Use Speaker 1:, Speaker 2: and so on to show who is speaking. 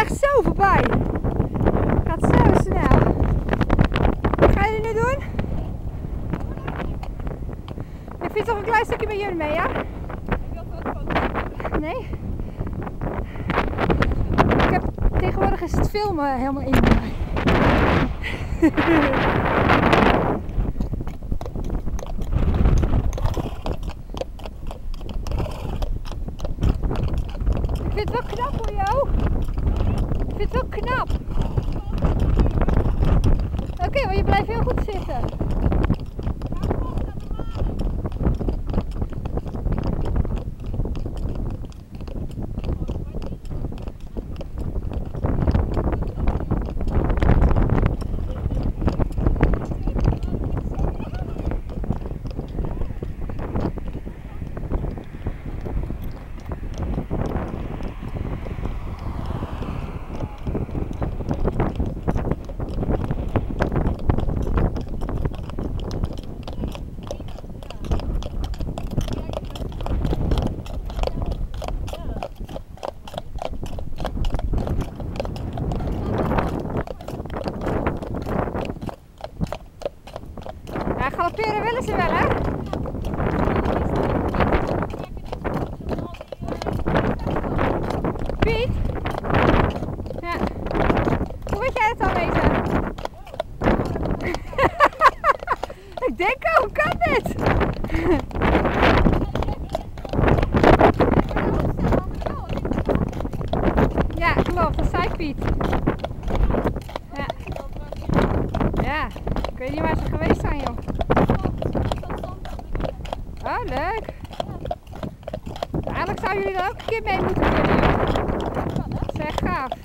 Speaker 1: echt zo voorbij. Het gaat zo snel. Wat ga je nu doen? Ik vind toch een klein stukje met jullie mee, ja? Nee? Tegenwoordig is het filmen helemaal in mij. Ik vind het wel knap hoor, Jo. Ik vind het wel knap. Oké, maar je blijft heel goed zitten. Ja, galopperen willen ze wel, hè? Piet? Ja. Hoe weet jij het al weten? Ik denk, hoe kan dit? Ja, klopt, dat zei Piet. Ja. Ja, ik weet niet waar ze geweest zijn, joh. Oh, leuk. Eigenlijk zouden jullie er ook een keer mee moeten kunnen. Dat is echt gaaf.